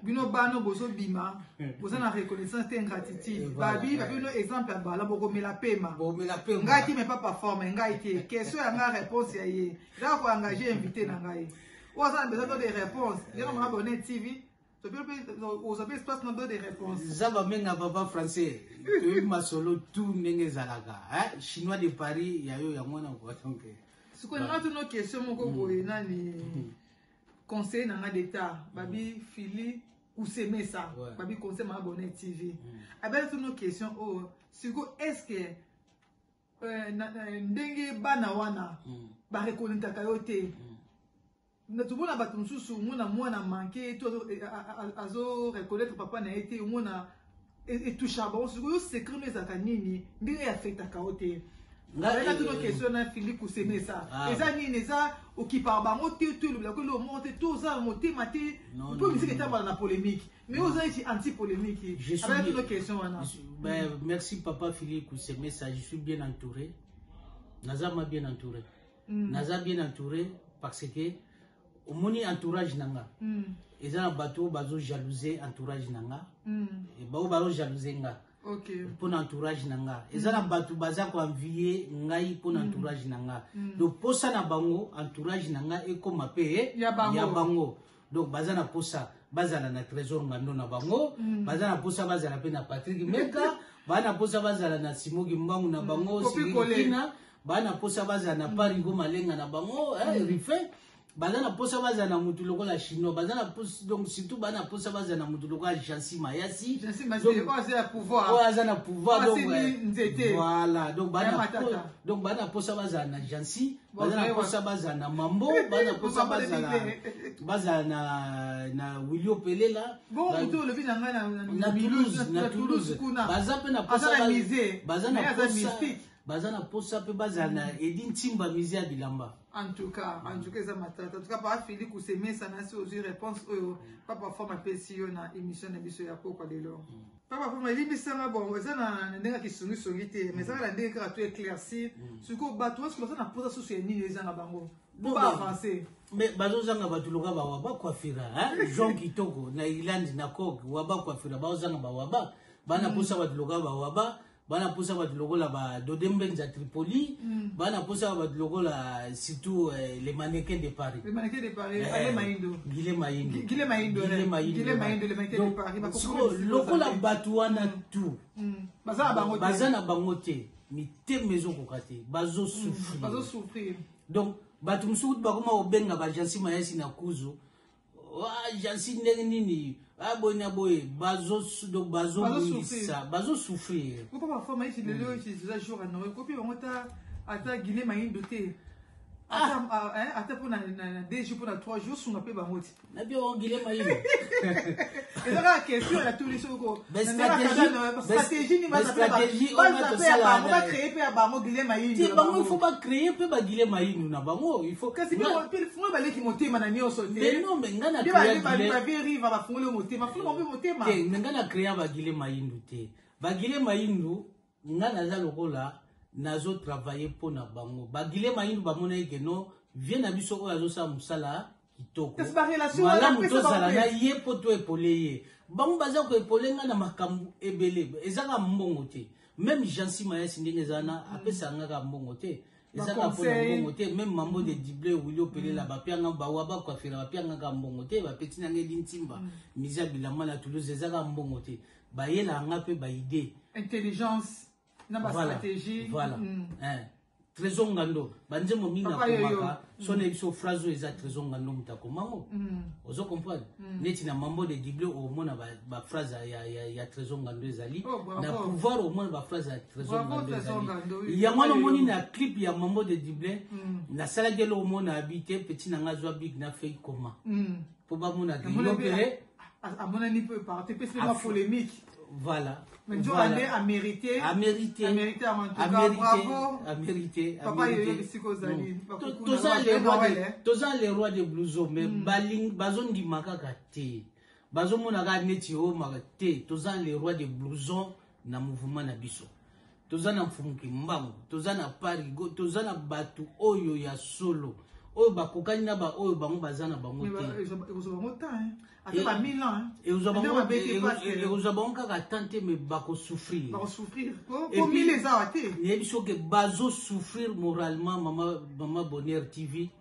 bino bano bozo bima boza na reconnaissance te gratitude babi bino exemple ya bala bokomela pema ngai ti me pas forme ngai te question ya nga réponse ya ye nga ko engager invité na ngai oza na besoin de réponse ndenge mama Bonnet TV aux appels espace nombre de réponses. Zaba menga papa français. Ma solo tout nenge zalaka. Chinois de Paris yayo ya mwana kwa donc. Ce qu'on a toutes nos questions moko boye nani conseil na d'état babi fili ou s'aimer ça. Babi conseil ma Bonnet TV. Avec toutes nos questions oh est-ce que ndenge bana wana ba reconnaître kayote na tubona bato mususu mwana manqué to azo reconnaître papa na été mwana et touche à bon ce secret les akanini ndenge affecta kayote ngala tuno question na Philippe Kuseme ça eza nini eza okipa bango te le blako le monte tout ça monter maté pour musique est dans la polémique mais aux anti polémique avec une question wana. Merci papa Philippe Kuseme ça, je suis bien entouré. Nazama bien entouré. Naza bien entouré parce que au moni entourage nanga. Eza na bateau bazo jalouser entourage nanga. Et bazo jalouser nga. OK. Pour entourage nanga. Eza na bateau baza ko envier ngai pour entourage nanga. Donc posa na bango entourage nanga e comme apé ya bango. Donc baza na posa bazala na trésor ngando na bango, baza na posa bazala pe na Patrick Meka, bana posa bazala na Simogi Mbangu na bango, Sikina, bana posa bazala na Paringo Malenga na bango, Rife, baza na posa bazala na mutu lokola Chino, baza na posa donc surtout bana posa bazala na mutu lokola Jansi Mayasi. Jansi Mayasi a pouvoir. Oaza na pouvoir donc voilà, donc bana posa bazala na Jansi, baza na posa bazala na Mambo, bana posa bazala na Wilio Pelela. Bon, mutu le vina na Toulouse, baza pe na posa baza na posa bazana posa pe bazana Edin Timba Mizia Bilamba. En tout cas, ça matata. En tout cas, par Philippe Kuseme, ça n'a pas eu réponse. Pas parfois ma pétition na émission na biso ya poko de l'or. Pas parfois ma émission na bon, ça na ndenge ki sungi songité, mais ça la ndenge ka tout éclairci. Ce que bateau, ce que ça na posa sur ces ni les na bango. Pour avancer. Mais bazo zanga batuloka ba waba kwafira, hein? Jean Kitoko na Irlande na Kok, waba kwafira ba zanga ba waba. Bana posa batuloka ba waba. Bana posa bat logo la ba Dodembenza Tripoli, bana posa bat logo la surtout les mannequins de Paris. Les mannequins de Paris, Guilhem Maindo. Guilhem Maindo, les mannequins de Paris. Logo la batuana tout. Bazana bangote, mi te maison kokate, bazo souffrir. Donc batu msuut bakoma obenga ba Jansi Mayasi na Kuzo. Jansi nini abonya boy bazo souffrir. Pourquoi parfois mais il le c'est jour à Noël copie on ata Guilhem Maindo te ata pour na 2 jours pour na 3 jours son appel bangote na bien on Guilhem Maindo et la question la tous les jours stratégie ni on va créer pe bango Guilhem Maindo bango il faut pas créer pe ba Guilhem Maindo na bango il faut kasi pe fond ba leki motema na nyo sote mais non mais ngana créer ba riva ba fond le motema fond ba motema te ngana créer ba Guilhem Maindo te ba Guilhem Maindo ngana za lokola nazo travailler pour na bango ba Guilhem Maindo ba mona ke no vient na biso o azo sa musala kitoko mala muto zala na ye poto epoleye bango baza ko epolenga na makambu ebele ezaka mbongo te même Jansi Mayasi ndenge zana apesa ngaka mbongo te ezaka po mbongo te même Mambo de Diblé Wilio Pelela ba pianga ba waba kwa fira ba pianga ka mbongo te ba petina ngedi ntimba Mizia Bilamba na Toulouse ezaka mbongo te ba yela nga pe ba idée intelligence na ba stratégie voilà trésor ngando banze mo minga komaka sone biso phrase eza trésor ngando mutako mango ozo comprendre neti na Mambo de Diblé au mona ba phrase ya trésor ngando ezali na pouvoir au mona ba phrase ya trésor ngando ezali ya mwana moni na clip ya Mambo de Diblé na sala gelo mona habité petit na ngazwa big na fake koma po ba mona gilopere à mon avis peut partir parce que la polémique voilà. Mais tu as mérité. A mérité. Bravo. A mérité. Papa, il est tous les rois de blouson, mais baling, bazon di makakate. Bazon monaga netio makate. Tous les rois de blouson na mouvement na biso. Tous na mfumuki mbango. Tous na parigo. Tous na batu oyo ya solo. Oyo bakokani na ba oyo bango bazana bango te. Et vous avez encore tenté mais bako souffrir. Bako souffrir. Comme les arrêtés. Il y a que bazo souffrir moralement maman Bonheur TV.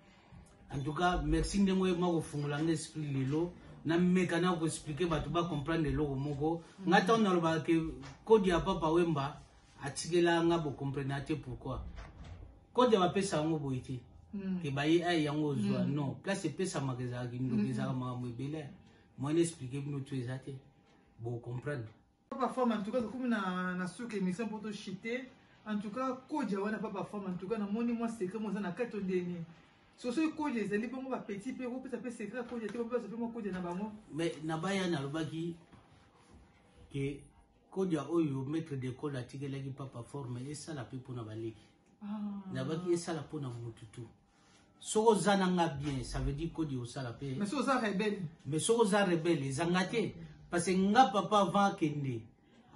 En tout cas, merci de moi ma fungula l'esprit lelo. Na mekana ko expliquer ba tu ba comprendre le moko. Ngata on ba ke code ya papa wemba atigela nga bo comprendre te pourquoi. Code va pesa ngo boiti. Que bayi ay yango zwa non. Place pesa magaza gindo giza ma mobile. Moi, expliquer nous tous les athées. Vous comprenez. Parfois, en tout cas, comme on a su que l'émission pour te chiter, En tout cas, Kodja wana papa forme. En tout cas, na moni moi secret moi na kato ndeni. So Kodja ezali bongo ba petit peu ko peut secret Kodja te ba so mo Kodja na bango. Mais na baya na lobaki que Kodja oyo maître d'école atikelaki papa forme et ça la pe pona baleki. Na baki et ça la pona mututu. Soko zana nga bien, ça veut dire Kodja au sala pe. Mais soko za rebelle. Mais soko za rebelle zangate parce que nga papa avant kende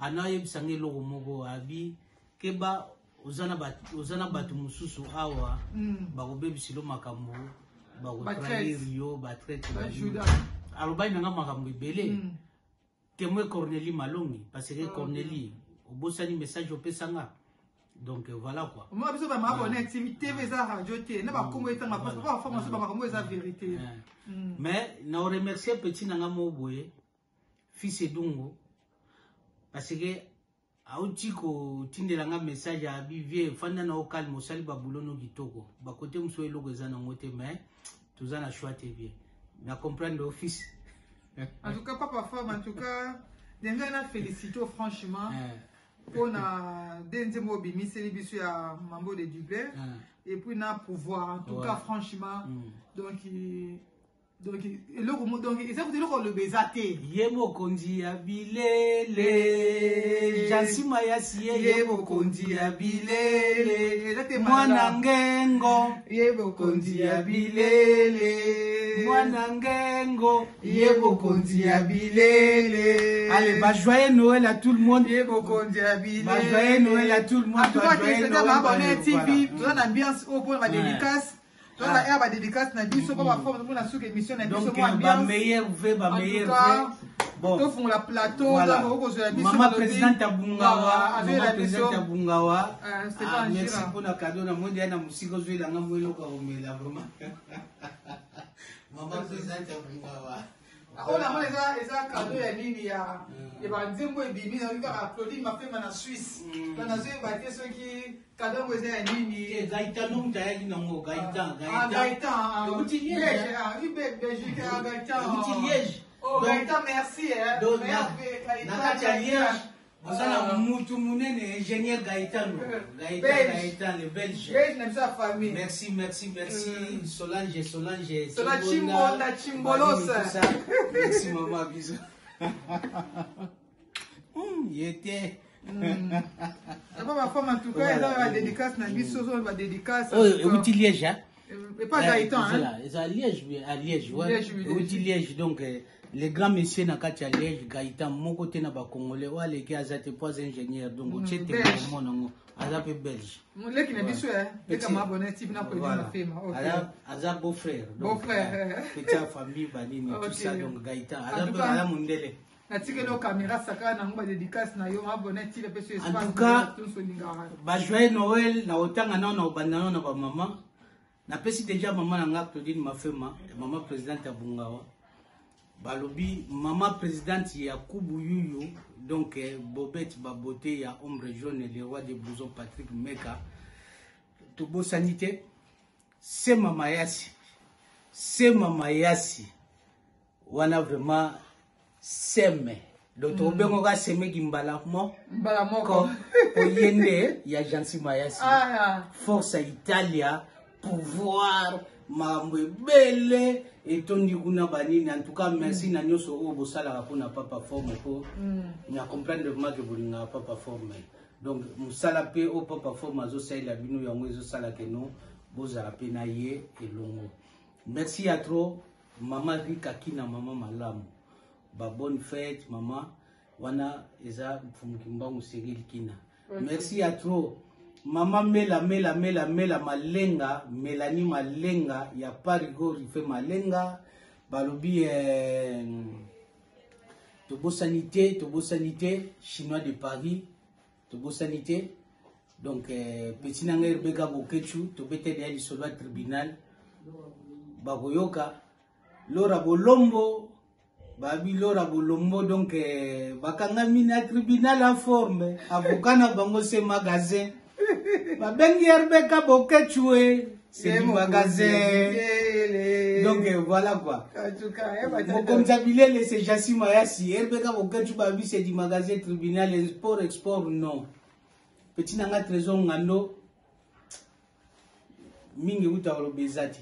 anaye bisange loko moko abi keba ozana batu mususu awa bakobebisilo makambo bakotrahir yo batraite alobai nanga makambo ebele témoin Cornélie Malongi parce que Cornélie obosani message opesanga donc voilà quoi moi biso ba mabone activité veza radio te na ba komo etanga parce que ba formation ba makambo eza vérité mais na remercier petit nanga moboye fils Edungo parce que autiko tindelanga message à bivie fanda na calme osali babulono kitoko ba côté muso eloko eza na ngote mais tuza na choix te bien na comprendre office en tout cas papa femme en tout cas denga na félicito franchement pour na denze mo bimiseli biso ya mambo de Dublin et puis na pouvoir en tout cas franchement donc il s'est foutu le bezate. Yemo kondi abilele. Jansima yasi yemo kondi abilele. Mwanangengo. Yemo kondi abilele. Mwanangengo. Yemo kondi abilele. Allez, bah joyeux Noël à tout le monde. Yemo kondi abilele. Bah joyeux Noël à tout le monde. En tout cas, c'est ma bonne TV. Dans l'ambiance au point ma dédicace. Donc la ba dédicace na biso pas ba forme na sous émission na biso moi bien meilleur vœu bon to font la plateau voilà. La Maman présidente Abungawa merci pour la cadeau na monde na musiko zo ilanga mwelo kwa omela vraiment Maman présidente Abungawa on a eza cadeau ya nini ya ba nzembo ebimi na ka applaudir ma femme na Suisse na zo ba te ceux qui cadeau ngo eza ya nini Gaëtan no mtayaki na ngo Gaëtan uti Liège Belgique Gaëtan uti Liège oh Gaëtan merci donc na kati ya Liège osala mutu munene ingénieur Gaëtan le Belge famille merci Solange Chimbolos merci maman bisous yete ma femme en tout cas elle a dédicace na biso so ba dédicace uti Liège et pas Gaëtan à Liège ouais uti Liège donc les grands messieurs na kati ya Liège Gaëtan mon côté na ba congolais wale ki azate pas ingénieur donc chete mo nango azape belge leki na biso eka ma bonne type na produit na femme aza beau frère petite famille banini tout ça donc Gaëtan ala mundele na tikelo caméra saka na ngba dédicace na yo ma bonne type pe espace en tout cas ba joyeux Noël na otanga na obandana na ba maman na pesi déjà maman na nga Claudine Mafema maman présidente ya Bungawa balobi maman présidente ya Kubu Yuyu donc Bobette Baboté ya ombre jaune le roi des blousons Patrick Meka Tobo sanité c'est maman Yasi wana vraiment seme donc tobengo ka seme kimbala moko oyende ya Jansi Mayasi force Italia pouvoir mambo belle et tondi kuna banini en tout cas merci na nyoso o bosala pour na papa forme pour na comprendre vraiment que bolinga papa forme donc musala pe o papa forme azo saila bino yango ezo sala ke no bozala pe na ye elongo merci à trop maman Rika kina maman malamu ba bonne fête maman wana eza mfumukimbangu segeli kina merci à trop Maman Mela Malenga, Mélanie Malenga, ya Parigo Rife Malenga, balobi Tobo Sanité, chinois de Paris, Tobo Sanité, donc petit nanger beka bokechu, tobete de ali solwa tribunal, bagoyoka, Laura Bolombo, babi Laura Bolombo, donc bakanga mina tribunal en forme, avocat na bango se magasin. Babengi Herbeka Bokechoué, c'est du magasin. Donc voilà quoi. Mon comptabilité, c'est Jassi Mayasi. Herbeka Bokechoué, c'est du magasin tribunal, export, non. petit nanga trésor ngando mingi uta bezati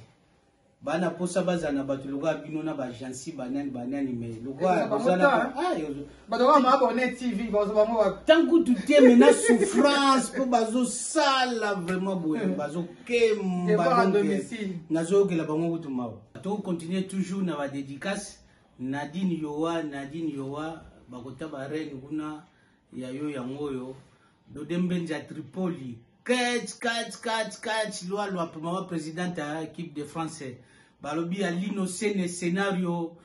bana posa bazana batu loga bino na ba jansi banani me loga bazana badoka ma abonné TV bazo bango tanku tutie mena souffrance po bazo sala vraiment boye bazo kemba nazo ke la bango kutuma to continuer toujours na ba dédicace Nadine Yowa bakota ba reine kuna ya yo yangoyo do dembenja Tripoli catch loi pour présidente à l'équipe de France balobi alino sene scénario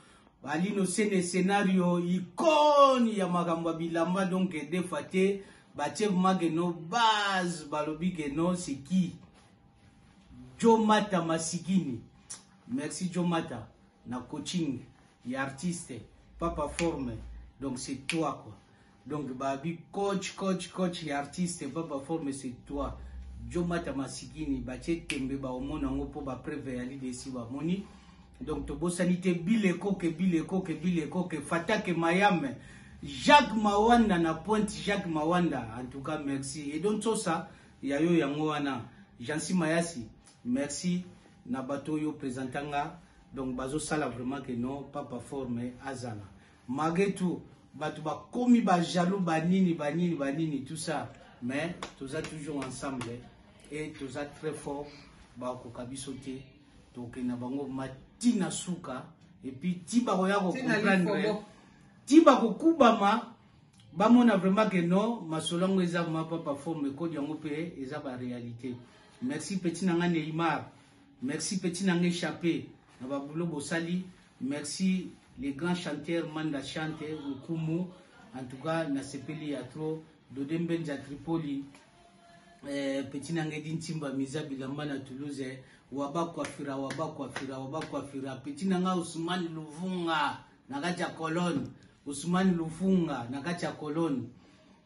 icône ya makambo bilamba donc des fois te batie mageno base balobi que non c'est qui Jomata Masikini. Merci Jomata na coaching et artiste papa forme donc c'est toi quoi. Donc babi coach et artiste papa forme c'est toi. Jomata Masikini bache tembe ba omona ngo po ba preve ali desi ba moni. Donc to bosanité bileko ke fatake mayame Jacques Mawanda na pointe Jacques Mawanda en tout cas merci et donc tout ça yayo yango wana Jansi Mayasi merci na bato yo présentanga donc bazo sala vraiment que non papa forme azala malgré tout bato ba komi ba jaloux banini tout ça mais tous a toujours ensemble et tous a très fort ba ko kabisote donc na bango matina suka et puis tiba ko ya ko comprendre tiba ko kubama bamona vraiment que non masolongo eza ma papa forme ko diango pe eza ba réalité. Merci petit nanga Neymar, merci petit nanga échappé na babulo bosali, merci les grands chanteurs Manda Chante Okumu en tout cas na sepeli ya trop Dodembenja Tripoli petit nanga Dintimba Mizabila na Toulouse waba kwafira petit nanga Ousmane Luvunga nakacha Colonne Ousmane Lufunga nakacha Colonne.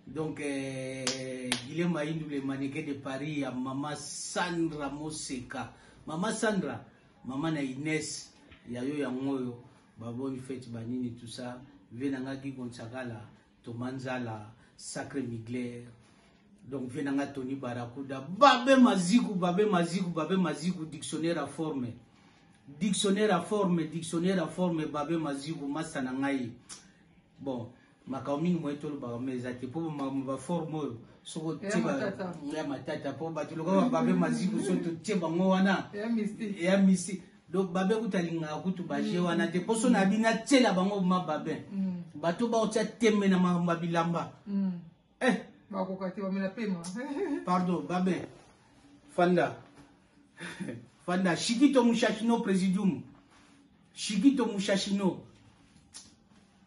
Donc, Guillaume Maïndou, le mannequin de Paris, à Maman Sandra Moseka. Maman Sandra, Maman na Inès, Yayo Yangoyo, Baboni Fête Banini, tout ça. Venanga Gonzagala, Tomanzala, Sacré Migler. Donc, Venanga Tony Barakuda, Babé Mazikou, dictionnaire à forme. Dictionnaire à forme, Babé Mazikou, Massanangaï. Bon. Makaoming moetolo ba mezate po ma forme so tiba ya matata po batuloka babe maziku so to tiba ngwana ya misti donc babe kutalinga kutu baje wana te poso na bina tela bango mababe bato ba otya teme na mabilamba ba ko kati ba mena pema pardon babe fanda Shikito Mushashino Presidium Shikito Mushashino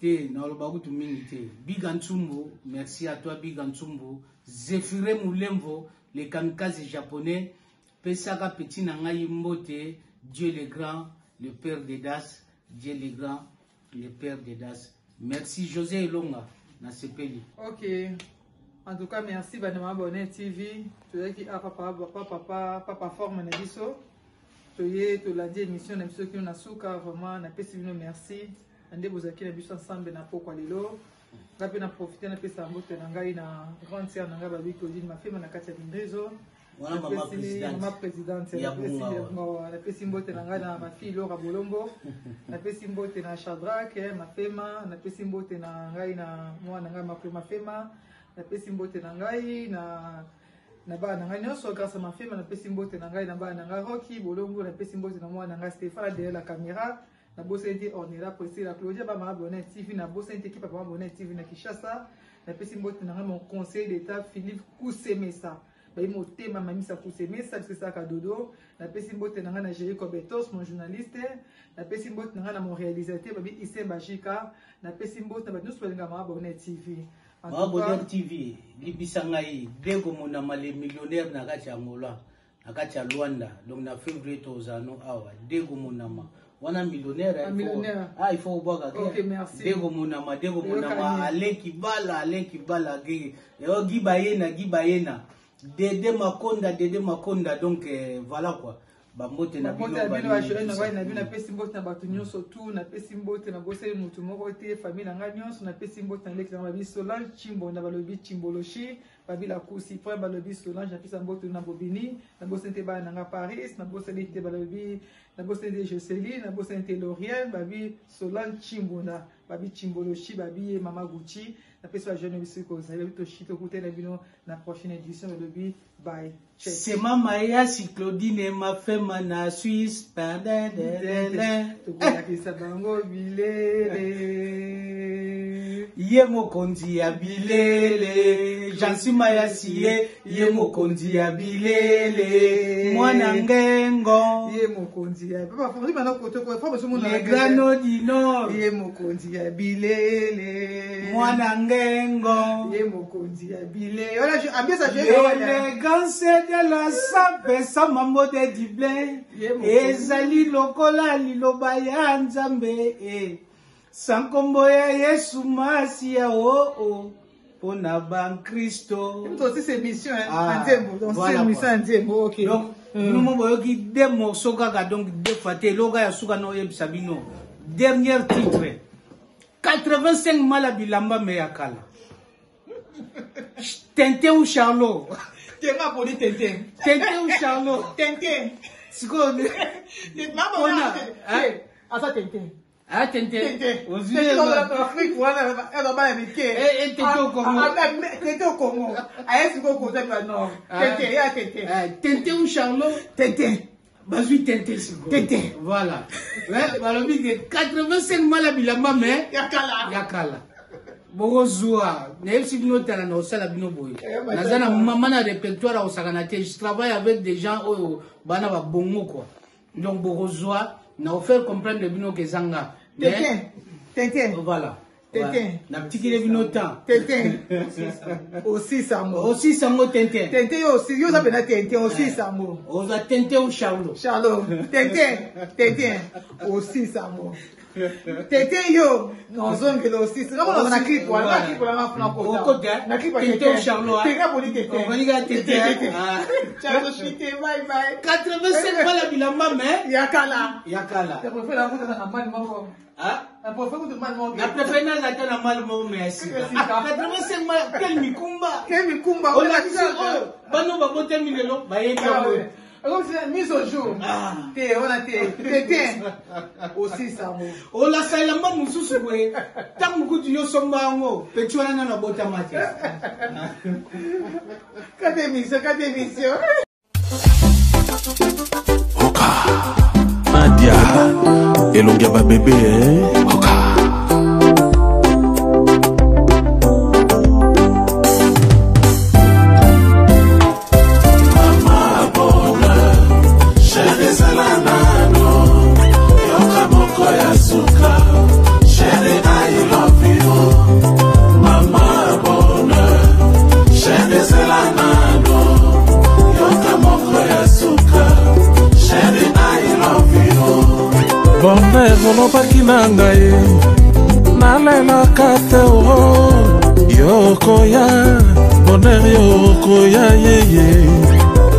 te na olobaku tu mingi te Bigantsumbo, merci à toi Bigantsumbo, Zéphiré Moulemvo, les kamikazes japonais, Pesaka Petit Nangayi Mbote, Dieu le grand, le père des Das, Dieu le grand, le père des Das. Merci José Elonga, na sepeli. Ok, en tout cas merci Banama Bonnet TV, tu es qui a papa forme na biso, tu es tu l'as dit émission na biso qui on a souka vraiment na pesi bino merci. Ande bozaki na biso ensemble na pokwa lelo ngape na profiter na pesa mbote na ngai na grande sœur na ngai babi Claudine Mafema na kati ya Bindezo wana mama présidente ya na pesi mbote na ngai na ma fille Laura Bolombo na pesi mbote na Shadrack Mafema na pesi mbote na ngai na mwana ngai Mafema na pesi mbote na ngai na ba na ngai nyonso grâce à Mafema na pesi mbote na ngai na ba na ngai Rocky Bolombo na pesi mbote na mwana ngai Stéphane derrière la caméra. Na bossa été on est là pour essayer la Claudia ba ma bonne TV na bossa équipe pa bonne TV na Kinshasa na pesi mbote na mon conseil d'état Philippe Koussemesa ba mo tema mamisa Koussemesa parce que ça ka dodo na pesi mbote na Jericho Betos mon journaliste na pesi mbote na mon réalisateur ba Issem Bajika na pesi mbote na nous pelinga ma bonne TV bonne TV libisangai dego mona male millionnaire na kacha Angola na kacha Luanda donc na février tozano awa dego mona ma wana millionnaire il faut boga OK merci dego monama aleki bala ge yo gibayena dede makonda donc voilà quoi ba mote na bino na pesi mbote na batu nyonso tout na pesi mbote na boseli mutu moko te famille nga nyonso na pesi mbote na leki na biso Solange Chimbo na balobi Chimboloshi babi la Cour suprême balobi Solange na pisa mboto na bobini na bosente ba na Paris na bosente balobi na bosente Joseline na bosente Lauriel babi Solange Chimbona babi Chimbolochi babi Mama Gucci na pesa jeune bisiko za to chito kote na bino na prochaine édition balobi bye. C'est Mama Yasi Claudine ma femme na Suisse pendant to kwa kisa bango bilele Ye mokonzi ya bilele Jansi Mayasi ye mokonzi ya bilele Mwana ngengo ye mokonzi ya papa fami bana koto ko fami sumu na le grano di nord ye mokonzi ya bilele Mwana ngengo ye mokonzi ya bilele wala je ambiance je l'élégance de la sape sa mambo de dible ezali lokola liloba ya Nzambe Sankombo ya Yesu Masia pona ban Christo. Donc c'est mission en démo, donc c'est mission en démo. OK. Donc nous m'avons qui démo soga donc deux fois loga ya suga no yebisabino. Dernier titre. 85 malabilamba meyakala. Tintin ou Charlot. Tenga poli Tintin. Tintin ou Charlot. Tintin. Siko. Maman. Asa Tintin. Ah, Tintin. Aux yeux de l'Afrique, voilà, elle va pas inviter. Et Tintin au Congo. Tintin au Congo. Aïe, c'est quoi côté du Nord. Tintin, ya Tintin. Tintin ou Charlot. Tintin. Bazui Tintin, Tintin. Voilà. Ouais, balobi de 85 malabilamba mais yakala. Boko zoa. N'ayez bino tana na osala bino boy. Nazana maman na répertoire au sakanate. Je travaille avec des gens au bana ba bongo quoi. Donc boko zoa na offert comprendre le bino kezanga. Tintin. Voilà. Tintin. Na petit bino temps. Tintin. Aussi Samo. Aussi Samo Tintin. Tintin aussi. Yo ça peut Tintin aussi Samo. Oza Tintin ou Charlot. Charlot. Tintin. Aussi Samo. Tintin yo. Non zonge aussi. Non on a clip pour la clip pour la côté. Na clip Tintin ou Charlot. Tintin pour Tintin. On va dire Tintin. Charlot chité bye bye. 85 balles bilamba mais yakala. Tu préfères la route dans mal moko. Ah, la préfère de mal moko. la préfère na la mal moko merci. 85 balles quel mikumba. On a dit bano ba bote milelo ba yeka mo. Alors c'est mise au jour. On a Tintin aussi Samo. On la salamba mususu boye. Tangu kutu yo somba ngo pechuana na bota mate. Kade mission. Oka Nadia Elongia ba bébé Oka Mama bonheur Chérie Zelanano Yoka moko ya suka Chérie I love you Mama bonheur Chérie Zelanano Yoka moko ya suka Chérie I love you Bonheur olobaki na ngai nalelaka te o yokoya bonheur yokoya yeye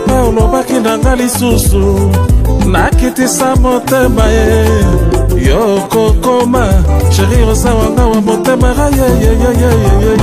mpe olobaki na ngai lisusu nakitisa motema ye yokokoma sheri oza wanga wa motema yeyeyeyeyeye